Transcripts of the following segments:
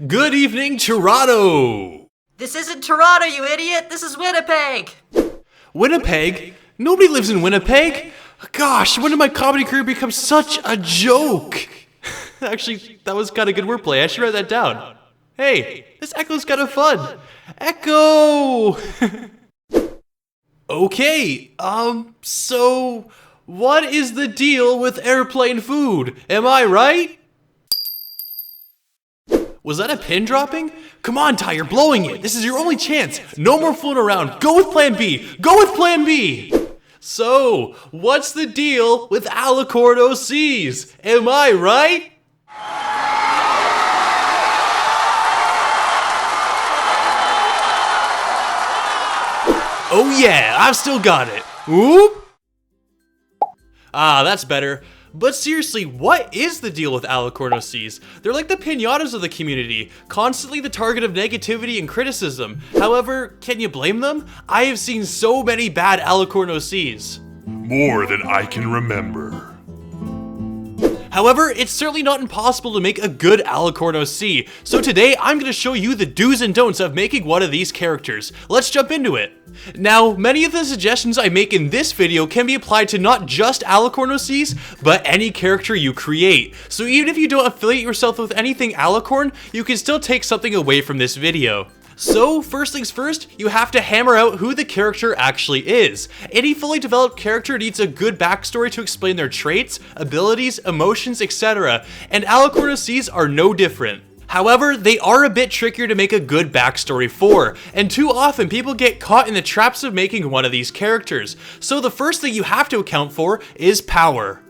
Good evening, Toronto! This isn't Toronto, you idiot! This is Winnipeg! Winnipeg? Nobody lives in Winnipeg! Gosh, when did my comedy career become such a joke? Actually, that was kind of good wordplay. I should write that down. Hey, this Echo's kind of fun. Echo! Okay, so what is the deal with airplane food? Am I right? Was that a pin dropping? Come on, Ty, you're blowing it. This is your only chance. No more fooling around. Go with plan B. Go with plan B. So, what's the deal with Alicorn OCs? Am I right? Oh yeah, I've still got it. Whoop. Ah, that's better. But seriously, what is the deal with Alicorn OCs? They're like the pinatas of the community, constantly the target of negativity and criticism. However, can you blame them? I have seen so many bad Alicorn OCs. More than I can remember. However, it's certainly not impossible to make a good Alicorn OC, so today I'm going to show you the do's and don'ts of making one of these characters. Let's jump into it. Now, many of the suggestions I make in this video can be applied to not just Alicorn OCs, but any character you create. So even if you don't affiliate yourself with anything Alicorn, you can still take something away from this video. So, first things first, you have to hammer out who the character actually is. Any fully developed character needs a good backstory to explain their traits, abilities, emotions, etc. And Alicorn OCs are no different. However, they are a bit trickier to make a good backstory for, and too often people get caught in the traps of making one of these characters. So the first thing you have to account for is power.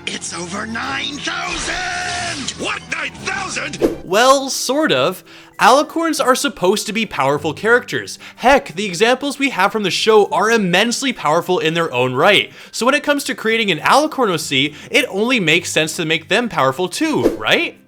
It's over 9,000! What, 9,000? Well, sort of. Alicorns are supposed to be powerful characters. Heck, the examples we have from the show are immensely powerful in their own right. So when it comes to creating an Alicorn OC, it only makes sense to make them powerful too, right?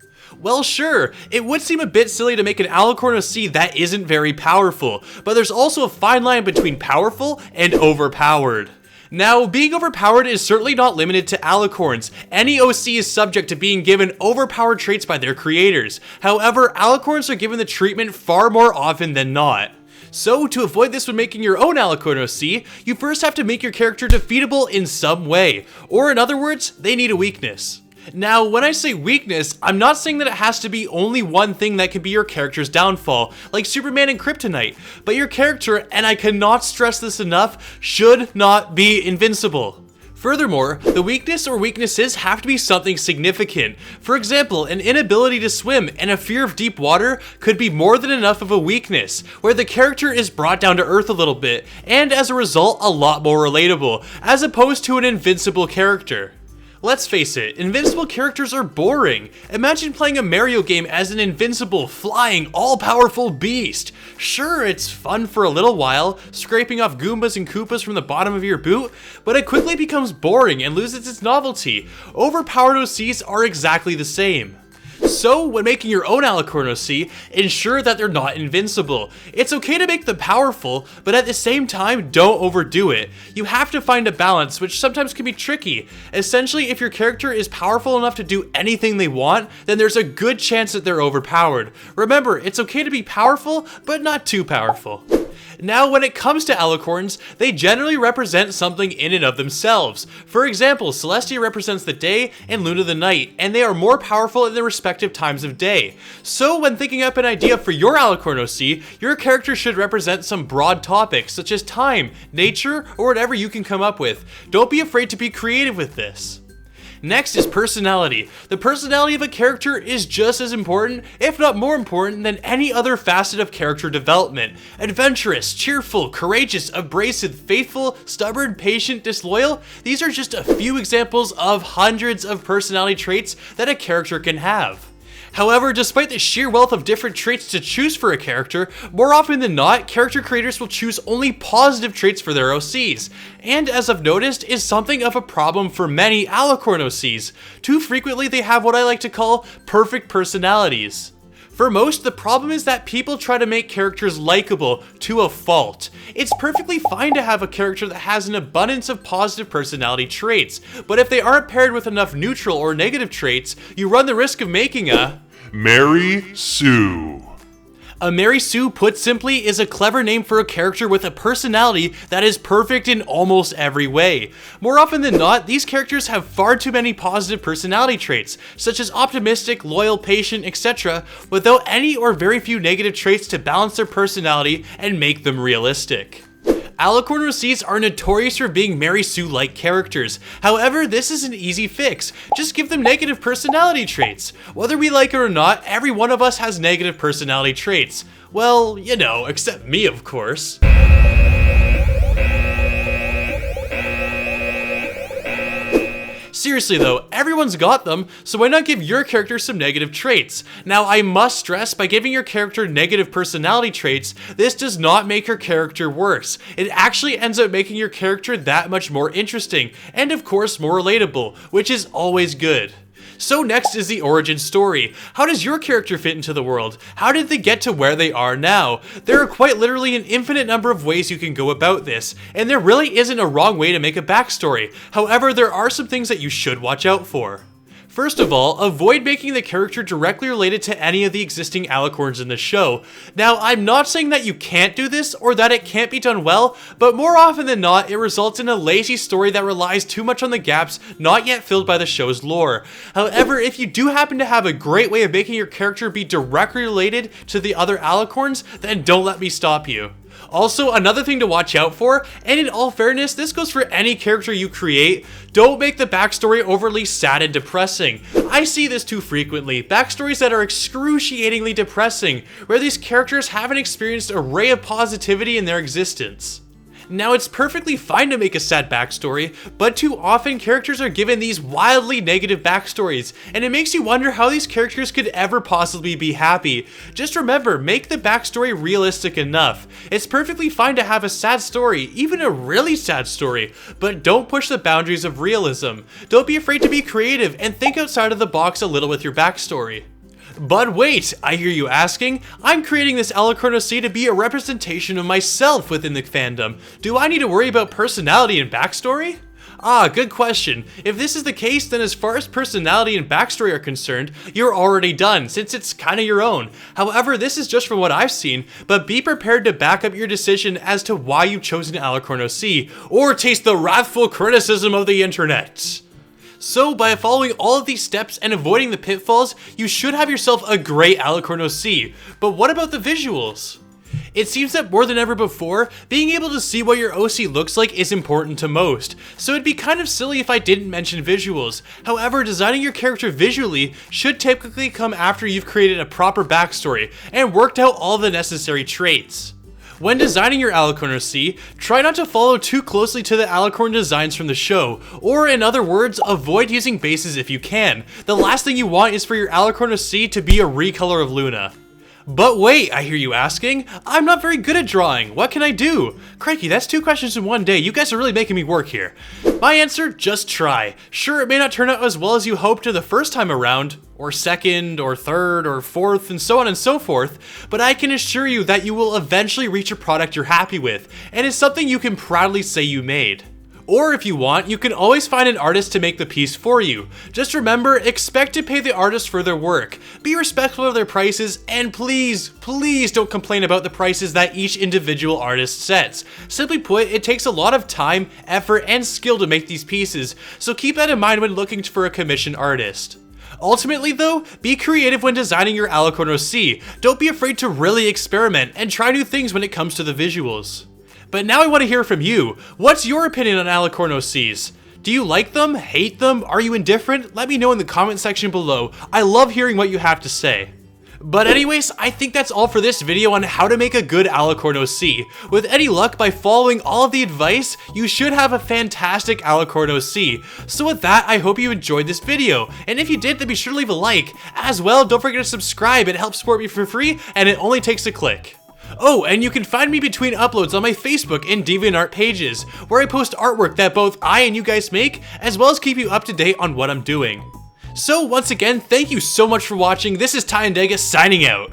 Well, sure, it would seem a bit silly to make an Alicorn OC that isn't very powerful, but there's also a fine line between powerful and overpowered. Now, being overpowered is certainly not limited to Alicorns. Any OC is subject to being given overpowered traits by their creators. However, Alicorns are given the treatment far more often than not. So, to avoid this when making your own Alicorn OC, you first have to make your character defeatable in some way. Or in other words, they need a weakness. Now, when I say weakness, I'm not saying that it has to be only one thing that could be your character's downfall, like Superman and Kryptonite, but your character, and I cannot stress this enough, should not be invincible. Furthermore, the weakness or weaknesses have to be something significant. For example, an inability to swim and a fear of deep water could be more than enough of a weakness, where the character is brought down to earth a little bit, and as a result, a lot more relatable, as opposed to an invincible character. Let's face it, invincible characters are boring. Imagine playing a Mario game as an invincible, flying, all-powerful beast. Sure, it's fun for a little while, scraping off Goombas and Koopas from the bottom of your boot, but it quickly becomes boring and loses its novelty. Overpowered OCs are exactly the same. So, when making your own Alicorn OC, ensure that they're not invincible. It's okay to make them powerful, but at the same time, don't overdo it. You have to find a balance, which sometimes can be tricky. Essentially, if your character is powerful enough to do anything they want, then there's a good chance that they're overpowered. Remember, it's okay to be powerful, but not too powerful. Now, when it comes to Alicorns, they generally represent something in and of themselves. For example, Celestia represents the day and Luna the night, and they are more powerful in their respective times of day. So when thinking up an idea for your Alicorn OC, your character should represent some broad topics such as time, nature, or whatever you can come up with. Don't be afraid to be creative with this. Next is personality. The personality of a character is just as important, if not more important, than any other facet of character development. Adventurous, cheerful, courageous, abrasive, faithful, stubborn, patient, disloyal. These are just a few examples of hundreds of personality traits that a character can have. However, despite the sheer wealth of different traits to choose for a character, more often than not, character creators will choose only positive traits for their OCs, and as I've noticed, is something of a problem for many Alicorn OCs. Too frequently, they have what I like to call perfect personalities. For most, the problem is that people try to make characters likable to a fault. It's perfectly fine to have a character that has an abundance of positive personality traits, but if they aren't paired with enough neutral or negative traits, you run the risk of making a Mary Sue. A Mary Sue, put simply, is a clever name for a character with a personality that is perfect in almost every way. More often than not, these characters have far too many positive personality traits, such as optimistic, loyal, patient, etc., without any or very few negative traits to balance their personality and make them realistic. Alicorn OCs are notorious for being Mary Sue-like characters. However, this is an easy fix. Just give them negative personality traits. Whether we like it or not, every one of us has negative personality traits. Well, you know, except me, of course. Seriously though, everyone's got them, so why not give your character some negative traits? Now, I must stress, by giving your character negative personality traits, this does not make your character worse. It actually ends up making your character that much more interesting, and of course more relatable, which is always good. So next is the origin story. How does your character fit into the world? How did they get to where they are now? There are quite literally an infinite number of ways you can go about this, and there really isn't a wrong way to make a backstory. However, there are some things that you should watch out for. First of all, avoid making the character directly related to any of the existing Alicorns in the show. Now, I'm not saying that you can't do this or that it can't be done well, but more often than not, it results in a lazy story that relies too much on the gaps not yet filled by the show's lore. However, if you do happen to have a great way of making your character be directly related to the other Alicorns, then don't let me stop you. Also, another thing to watch out for, and in all fairness, this goes for any character you create, don't make the backstory overly sad and depressing. I see this too frequently, backstories that are excruciatingly depressing, where these characters haven't experienced a ray of positivity in their existence. Now, it's perfectly fine to make a sad backstory, but too often characters are given these wildly negative backstories, and it makes you wonder how these characters could ever possibly be happy. Just remember, make the backstory realistic enough. It's perfectly fine to have a sad story, even a really sad story, but don't push the boundaries of realism. Don't be afraid to be creative and think outside of the box a little with your backstory. But wait, I hear you asking, I'm creating this Alicorn OC to be a representation of myself within the fandom. Do I need to worry about personality and backstory? Ah, good question. If this is the case, then as far as personality and backstory are concerned, you're already done, since it's kinda your own. However, this is just from what I've seen, but be prepared to back up your decision as to why you've chosen Alicorn OC, or taste the wrathful criticism of the internet. So, by following all of these steps and avoiding the pitfalls, you should have yourself a great Alicorn OC. But what about the visuals? It seems that more than ever before, being able to see what your OC looks like is important to most, so it'd be kind of silly if I didn't mention visuals. However, designing your character visually should typically come after you've created a proper backstory and worked out all the necessary traits. When designing your Alicorn OC, try not to follow too closely to the Alicorn designs from the show, or in other words, avoid using bases if you can. The last thing you want is for your Alicorn OC to be a recolor of Luna. But wait, I hear you asking, I'm not very good at drawing, what can I do? Crikey, that's 2 questions in one day, you guys are really making me work here. My answer, just try. Sure, it may not turn out as well as you hoped the first time around, or second, or third, or fourth, and so on and so forth, but I can assure you that you will eventually reach a product you're happy with, and it's something you can proudly say you made. Or if you want, you can always find an artist to make the piece for you. Just remember, expect to pay the artist for their work. Be respectful of their prices, and please, please don't complain about the prices that each individual artist sets. Simply put, it takes a lot of time, effort, and skill to make these pieces, so keep that in mind when looking for a commissioned artist. Ultimately though, be creative when designing your Alicorn OC. Don't be afraid to really experiment and try new things when it comes to the visuals. But now I want to hear from you. What's your opinion on Alicorn OCs? Do you like them? Hate them? Are you indifferent? Let me know in the comment section below. I love hearing what you have to say. But anyways, I think that's all for this video on how to make a good Alicorn OC. With any luck, by following all of the advice, you should have a fantastic Alicorn OC. So with that, I hope you enjoyed this video. And if you did, then be sure to leave a like. As well, don't forget to subscribe, it helps support me for free, and it only takes a click. Oh, and you can find me between uploads on my Facebook and DeviantArt pages, where I post artwork that both I and you guys make, as well as keep you up to date on what I'm doing. So once again, thank you so much for watching. This is Tyandaga signing out.